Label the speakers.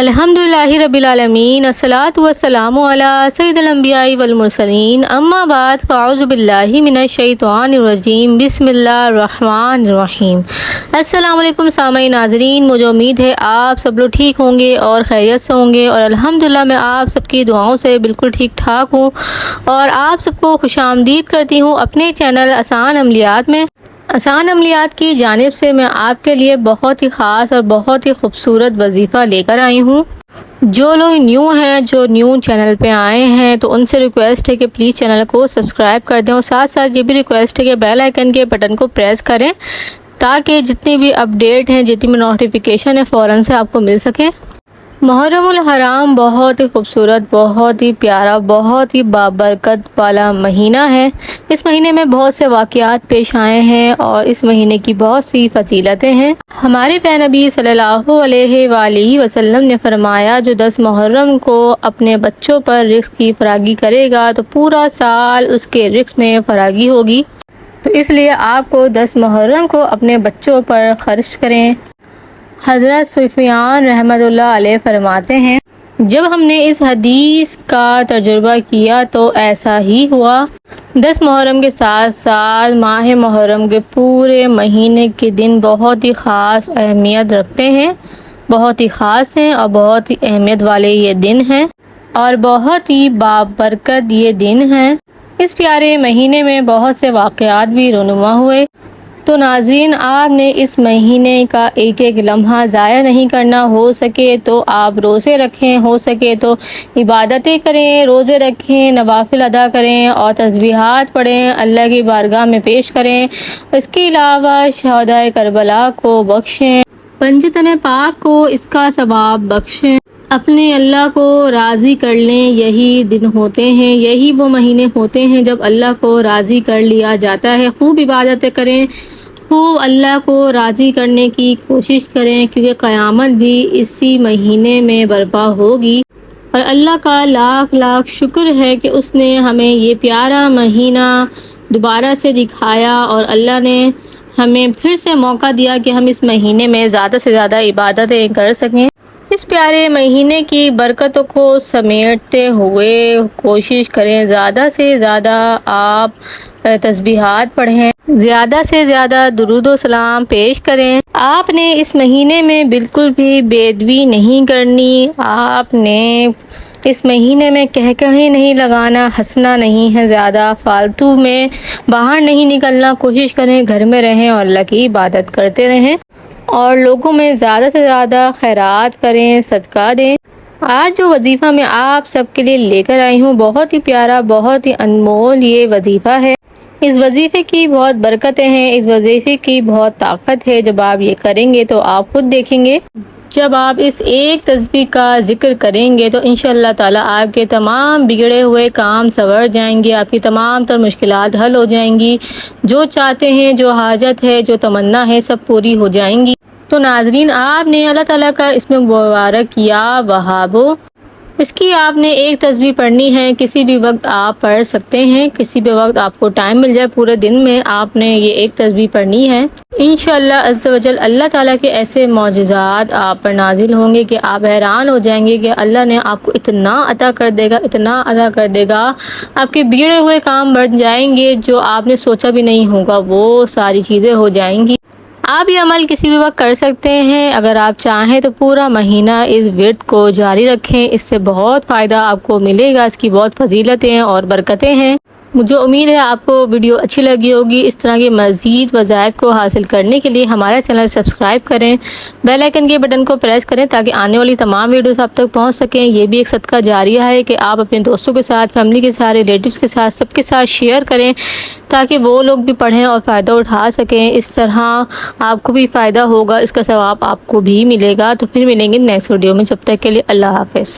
Speaker 1: الحمدللہ رب العالمین الصلاۃ والسلام علی سید الانبیاء والمرسلین اما بعد فاعوذ باللہ من الشیطان الرجیم بسم اللہ الرحمن الرحیم۔ السلام علیکم سامعین ناظرین، مجھے امید ہے آپ سب لوگ ٹھیک ہوں گے اور خیریت سے ہوں گے، اور الحمدللہ میں آپ سب کی دعاؤں سے بالکل ٹھیک ٹھاک ہوں اور آپ سب کو خوش آمدید کرتی ہوں اپنے چینل آسان عملیات میں۔ آسان عملیات کی جانب سے میں آپ کے لیے بہت ہی خاص اور بہت ہی خوبصورت وظیفہ لے کر آئی ہوں۔ جو لوگ نیو ہیں، جو نیو چینل پہ آئے ہیں، تو ان سے ریکویسٹ ہے کہ پلیز چینل کو سبسکرائب کر دیں، اور ساتھ ساتھ یہ بھی ریکویسٹ ہے کہ بیل آئیکن کے بٹن کو پریس کریں تاکہ جتنی بھی اپڈیٹ ہیں، جتنی بھی نوٹیفیکیشن ہے، فوراً سے آپ کو مل سکیں۔ محرم الحرام بہت ہی خوبصورت، بہت ہی پیارا، بہت ہی بابرکت والا مہینہ ہے۔ اس مہینے میں بہت سے واقعات پیش آئے ہیں اور اس مہینے کی بہت سی فضیلتیں ہیں۔ ہمارے پیارے نبی صلی اللہ علیہ وآلہ وسلم نے فرمایا، جو 10 محرم کو اپنے بچوں پر رزق کی فراگی کرے گا تو پورا سال اس کے رزق میں فراگی ہوگی۔ تو اس لیے آپ کو 10 محرم کو اپنے بچوں پر خرچ کریں۔ حضرت سفیان رحمۃ اللہ علیہ فرماتے ہیں، جب ہم نے اس حدیث کا تجربہ کیا تو ایسا ہی ہوا۔ 10 محرم کے ساتھ ساتھ ماہ محرم کے پورے مہینے کے دن بہت ہی خاص اہمیت رکھتے ہیں، بہت ہی خاص ہیں اور بہت ہی اہمیت والے یہ دن ہیں اور بہت ہی بابرکت یہ دن ہیں۔ اس پیارے مہینے میں بہت سے واقعات بھی رونما ہوئے۔ تو ناظرین، آپ نے اس مہینے کا ایک ایک لمحہ ضائع نہیں کرنا۔ ہو سکے تو آپ روزے رکھیں، ہو سکے تو عبادتیں کریں، روزے رکھیں، نوافل ادا کریں اور تسبیحات پڑھیں، اللہ کی بارگاہ میں پیش کریں۔ اس کے علاوہ شہدائے کربلا کو بخشیں، پنجتن پاک کو اس کا ثواب بخشیں، اپنے اللہ کو راضی کر لیں۔ یہی دن ہوتے ہیں، یہی وہ مہینے ہوتے ہیں جب اللہ کو راضی کر لیا جاتا ہے۔ خوب عبادتیں کریں، خوب اللہ کو راضی کرنے کی کوشش کریں، کیونکہ قیامت بھی اسی مہینے میں برپا ہوگی۔ اور اللہ کا لاکھ لاکھ شکر ہے کہ اس نے ہمیں یہ پیارا مہینہ دوبارہ سے دکھایا اور اللہ نے ہمیں پھر سے موقع دیا کہ ہم اس مہینے میں زیادہ سے زیادہ عبادتیں کر سکیں۔ اس پیارے مہینے کی برکتوں کو سمیٹتے ہوئے کوشش کریں، زیادہ سے زیادہ آپ تسبیحات پڑھیں، زیادہ سے زیادہ درود و سلام پیش کریں۔ آپ نے اس مہینے میں بالکل بھی بے ادبی نہیں کرنی، آپ نے اس مہینے میں کہیں نہیں لگانا، ہنسنا نہیں ہے، زیادہ فالتو میں باہر نہیں نکلنا، کوشش کریں گھر میں رہیں اور اللہ کی عبادت کرتے رہیں اور لوگوں میں زیادہ سے زیادہ خیرات کریں، صدقہ دیں۔ آج جو وظیفہ میں آپ سب کے لیے لے کر آئی ہوں، بہت ہی پیارا، بہت ہی انمول یہ وظیفہ ہے۔ اس وظیفے کی بہت برکتیں ہیں، اس وظیفے کی بہت طاقت ہے۔ جب آپ یہ کریں گے تو آپ خود دیکھیں گے، جب آپ اس ایک تسبیح کا ذکر کریں گے تو انشاءاللہ تعالی آپ کے تمام بگڑے ہوئے کام سنور جائیں گے، آپ کی تمام تر مشکلات حل ہو جائیں گی، جو چاہتے ہیں، جو حاجت ہے، جو تمنا ہے، سب پوری ہو جائیں گی۔ تو ناظرین، آپ نے اللہ تعالیٰ کا اس میں مبارک یا وہابو، اس کی آپ نے ایک تسبیح پڑھنی ہے۔ کسی بھی وقت آپ پڑھ سکتے ہیں، کسی بھی وقت آپ کو ٹائم مل جائے، پورے دن میں آپ نے یہ ایک تسبیح پڑھنی ہے۔ انشاءاللہ عز و جل اللہ تعالیٰ کے ایسے معجزات آپ پر نازل ہوں گے کہ آپ حیران ہو جائیں گے کہ اللہ نے آپ کو اتنا عطا کر دے گا، اتنا عطا کر دے گا، آپ کے بگڑے ہوئے کام بڑھ جائیں گے، جو آپ نے سوچا بھی نہیں ہوگا وہ ساری چیزیں ہو جائیں گی۔ آپ یہ عمل کسی بھی وقت کر سکتے ہیں، اگر آپ چاہیں تو پورا مہینہ اس ورد کو جاری رکھیں، اس سے بہت فائدہ آپ کو ملے گا، اس کی بہت فضیلتیں اور برکتیں ہیں۔ مجھے امید ہے آپ کو ویڈیو اچھی لگی ہوگی۔ اس طرح کے مزید وظائف کو حاصل کرنے کے لیے ہمارا چینل سبسکرائب کریں، بیل آئیکن کے بٹن کو پریس کریں تاکہ آنے والی تمام ویڈیوز آپ تک پہنچ سکیں۔ یہ بھی ایک صدقہ جاریہ ہے کہ آپ اپنے دوستوں کے ساتھ، فیملی کے ساتھ، ریلیٹیوز کے ساتھ، سب کے ساتھ شیئر کریں تاکہ وہ لوگ بھی پڑھیں اور فائدہ اٹھا سکیں۔ اس طرح آپ کو بھی فائدہ ہوگا، اس کا ثواب آپ کو بھی ملے گا۔ تو پھر ملیں گے نیکسٹ ویڈیو میں، جب تک کے لیے اللہ حافظ۔